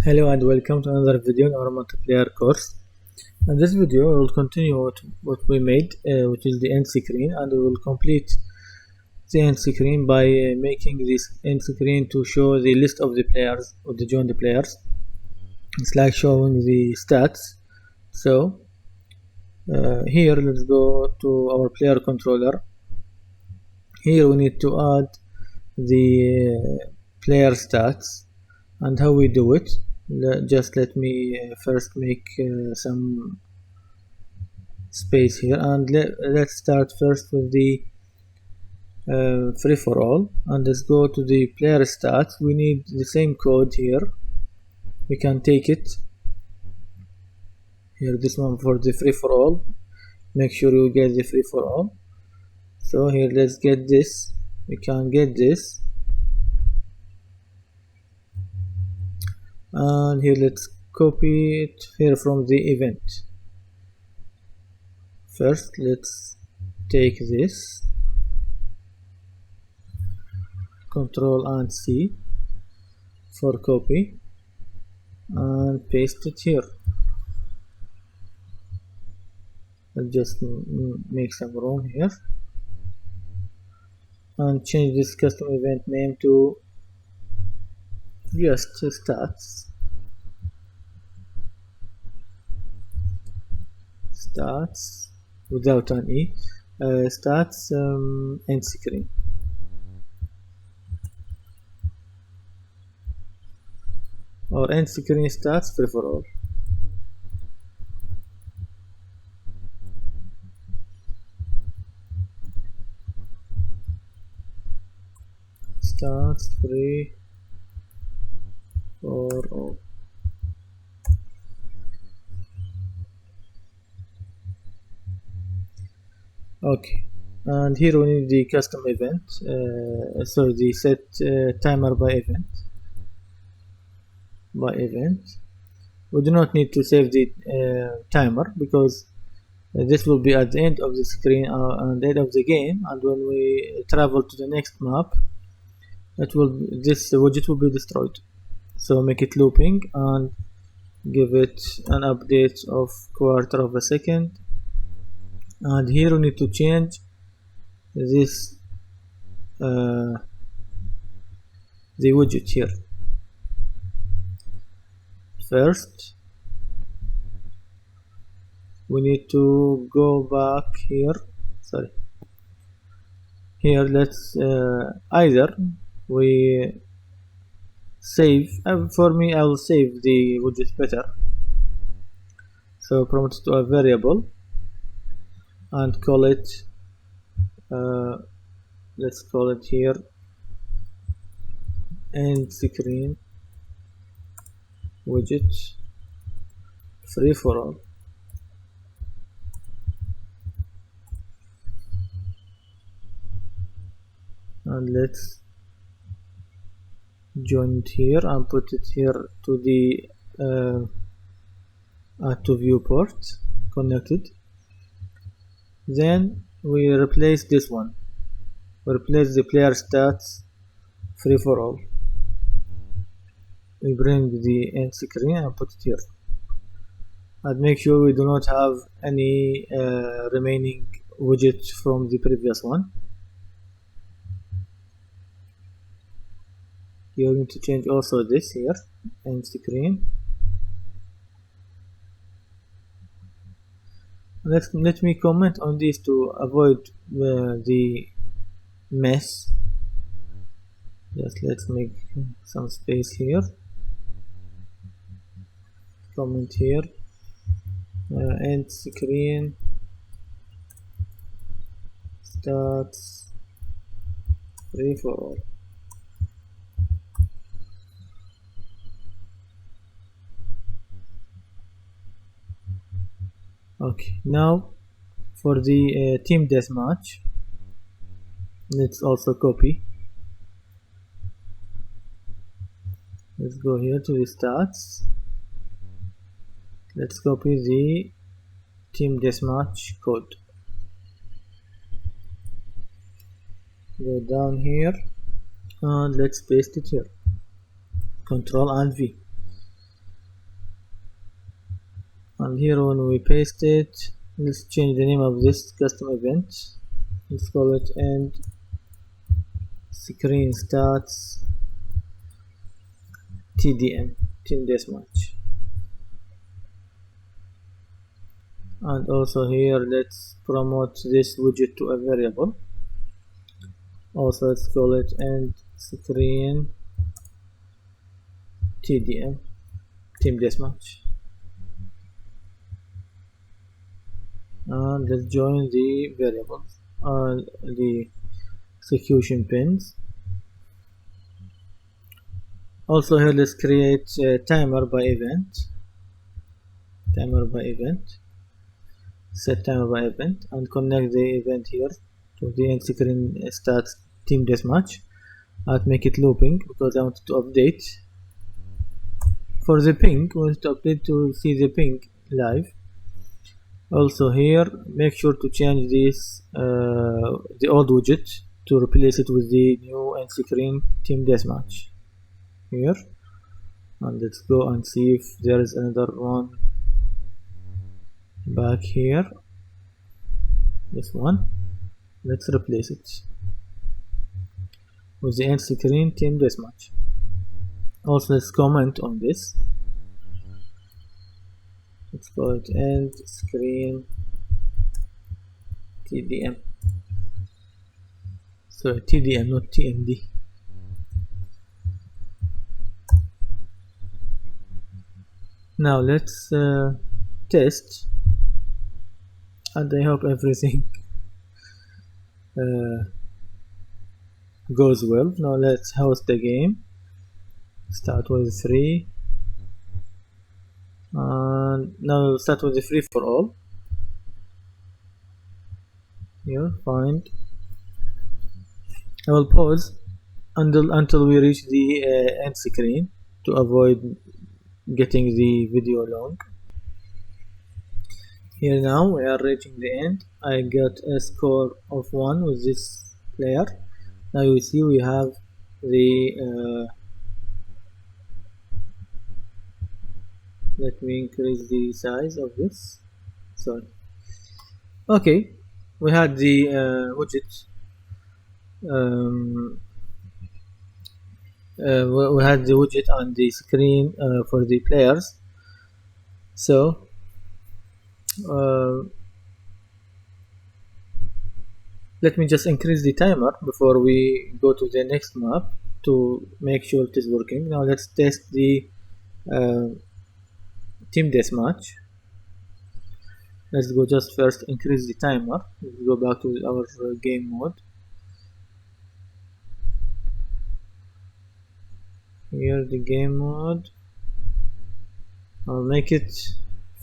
Hello and welcome to another video in our multiplayer course. In this video, we will continue what we made, which is the end screen, and we will complete the end screen by making this end screen to show the list of the players, of the joined players. It's like showing the stats. So here, let's go to our player controller. Here we need to add the player stats, and how we do it. Just let me first make some space here, and let's start first with the free for all, and let's go to the player stats. We need the same code here. We can take it here, this one for the free for all. Make sure you get the free for all. So here, let's get this. We can get this, and here let's copy it here from the event. First, let's take this, Control and C for copy, and paste it here. I'll just make some room here and change this custom event name to just stats without an E, stats end screen. Or end screen stats free for all. Stats free for all. Okay, and here we need the custom event, so the set timer by event. We do not need to save the timer because this will be at the end of the screen and end of the game, and when we travel to the next map, this widget will be destroyed. So make it looping and give it an update of quarter of a second. And here we need to change this the widget here. First, we need to go back here. Here, let's either we save. For me, I will save the widget better. So promote it to a variable and call it. Let's call it here end screen widget free for all. And let's join it here and put it here to the to viewport connected. Then we replace this one. We replace the player stats free for all. We bring the end screen and put it here, and make sure we do not have any remaining widgets from the previous one. You need to change also this here, end screen. Let me comment on this to avoid the mess. Just let's make some space here. Comment here, end screen stats free for all. Okay, now for the team deathmatch, let's also copy. Let's go here to the stats. Let's copy the team deathmatch code. Go down here and let's paste it here. Control and V. and here when we paste it, let's change the name of this custom event. Let's call it end screen stats TDM, team deathmatch. And also here let's promote this widget to a variable. Also let's call it end screen TDM, team deathmatch. And let's join the variables and the execution pins. Also here let's create a timer by event. Set timer by event and connect the event here to the end screen stats team deathmatch. I'll make it looping because I want to update. For the ping, we want to update to see the ping live. Also here, make sure to change this the old widget to replace it with the new end screen team deathmatch. Here, and let's go and see if there is another one back here. This one, let's replace it with the end screen team deathmatch. Also let's comment on this. Let's call it end screen TDM. Sorry, TDM, not TMD. Now let's test, and I hope everything goes well. Now let's host the game. Start with 3, and now start with the free for all. Here, find. I will pause until we reach the end screen to avoid getting the video long. Here now we are reaching the end. I got a score of 1 with this player. Now you see we have the let me increase the size of this. Sorry. Okay, we had the widget. We had the widget on the screen for the players. So let me just increase the timer before we go to the next map to make sure it is working. Now let's test the team deathmatch. Let's go just first increase the timer. Let's go back to our game mode. Here the game mode. I'll make it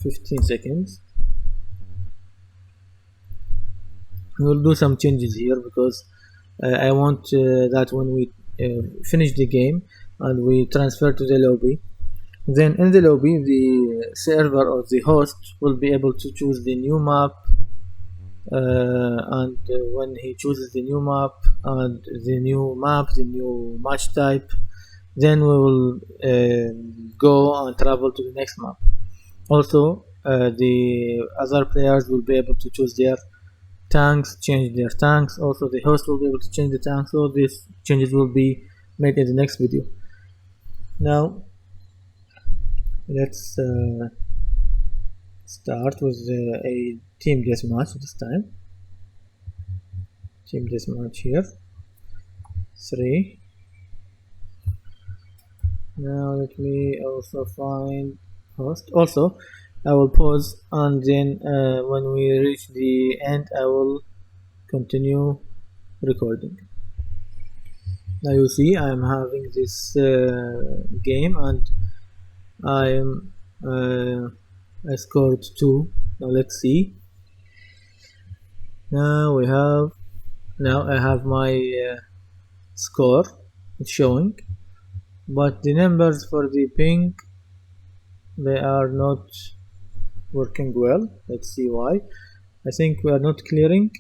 15 seconds. We'll do some changes here because I want that when we finish the game and we transfer to the lobby, then in the lobby the server or the host will be able to choose the new map, and when he chooses the new map and the new match type, then we will go and travel to the next map. Also the other players will be able to choose their tanks, change their tanks. Also the host will be able to change the tanks. All these changes will be made in the next video. Now let's start with a team deathmatch this time. Team deathmatch here. 3. Now let me also find host. Also I will pause, and then when we reach the end I will continue recording. Now you see I am having this game, and I scored 2. Now let's see. Now I have my score. It's showing, but the numbers for the ping, they are not working well. Let's see why. I think we are not clearing.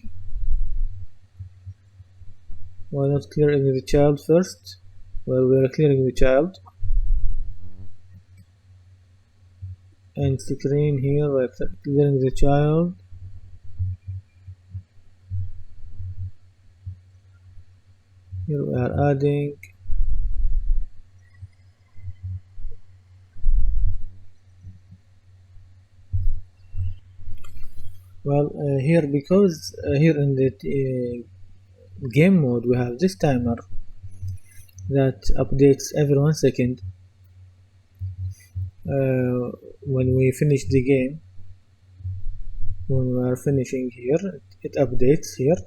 Why not clearing the child first? Well, we are clearing the child. end screen here, we're clearing the child. Here we are adding here, because here in the game mode we have this timer that updates every 1 second. When we finish the game, when we are finishing here, it updates here.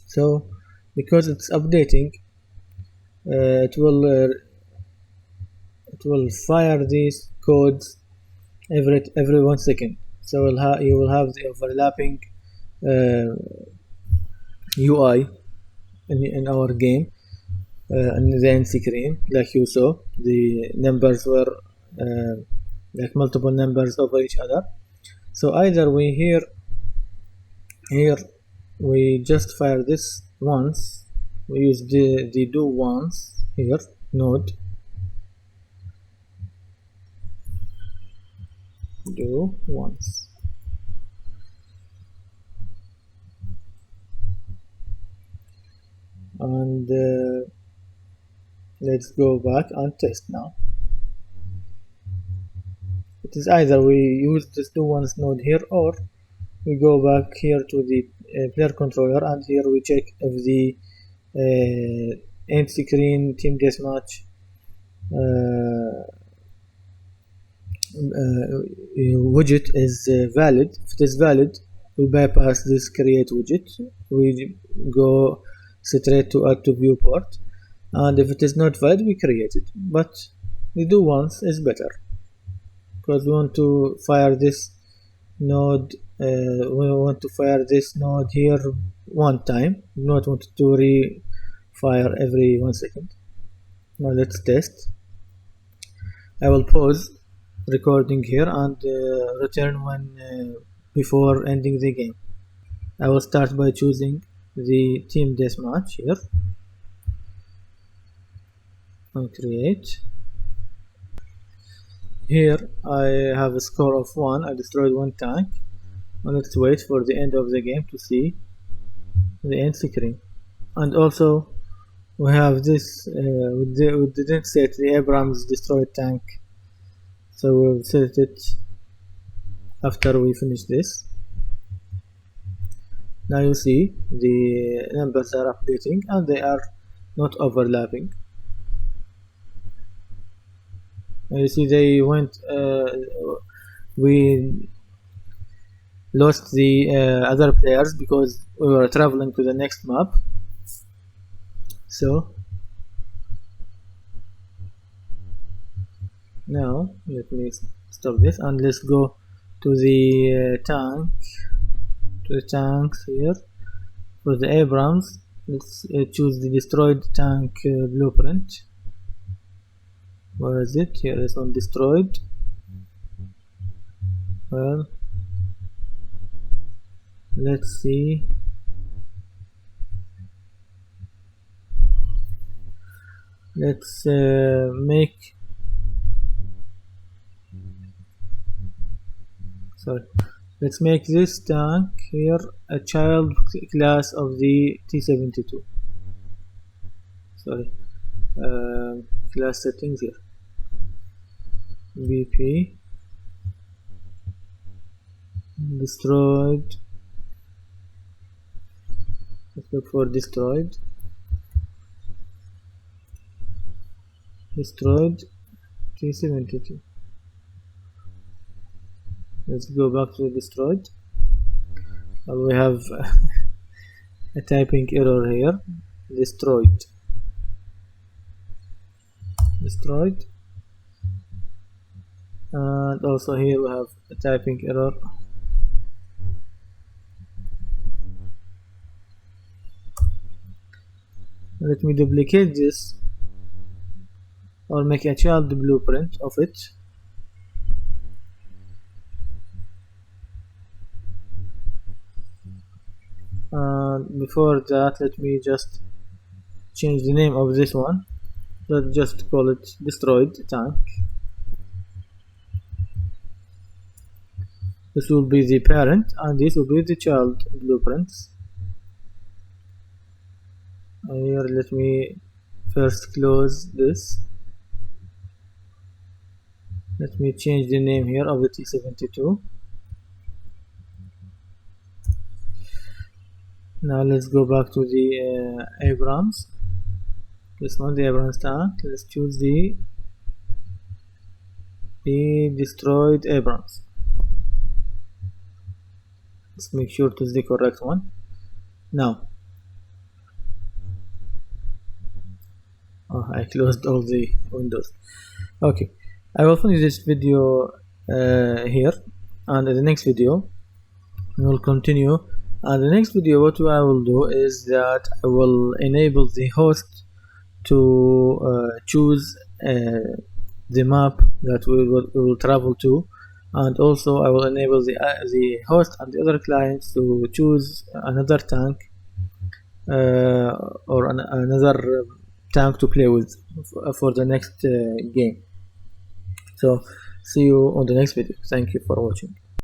So because it's updating, it will fire these codes every 1 second. So you will have the overlapping UI in our game. In the end screen, like you saw, the numbers were like multiple numbers over each other. So either we here we just fire this once, we use the do once here node, do once, and let's go back and test now. It is either we use this do once node here, or we go back here to the player controller, and here we check if the end screen team deathmatch widget is valid. If it is valid, we bypass this create widget, we go straight to add to viewport, and if it is not valid, we create it. But the do once is better, because we want to fire this node, we want to fire this node here one time, we not want to re-fire every 1 second. Now let's test. I will pause recording here and return when before ending the game. I will start by choosing the team deathmatch here and create. Here I have a score of 1, I destroyed 1 tank. Now let's wait for the end of the game to see the end screen. And also we have this, we didn't set the Abrams destroyed tank, so we'll set it after we finish this. Now you see the numbers are updating and they are not overlapping. And you see they went, we lost the other players because we were traveling to the next map. So now let me stop this and let's go to the tanks here. For the Abrams, let's choose the destroyed tank blueprint. Where is it? Here is on destroyed. Well, let's see. Let's make let's make this tank here a child class of the T72. Class settings here. BP destroyed. Let's look for destroyed. Destroyed T72. Let's go back to destroyed. We have a typing error here. Destroyed. And also here we have a typing error. Let me duplicate this or make a child blueprint of it. Before that, let me just change the name of this one. Let's just call it destroyed tank. This will be the parent and this will be the child blueprints. Here, let me first close this. Let me change the name here of the T72. Now let's go back to the Abrams. This one, the Abrams tank. Let's choose the destroyed Abrams. Let's make sure it is the correct one. Now, I closed all the windows. Okay, I will finish this video here, and in the next video we will continue. And the next video, what I will do is that I will enable the host to choose the map that we will travel to, and also I will enable the host and the other clients to choose another tank or another tank to play with for the next game. So see you on the next video. Thank you for watching.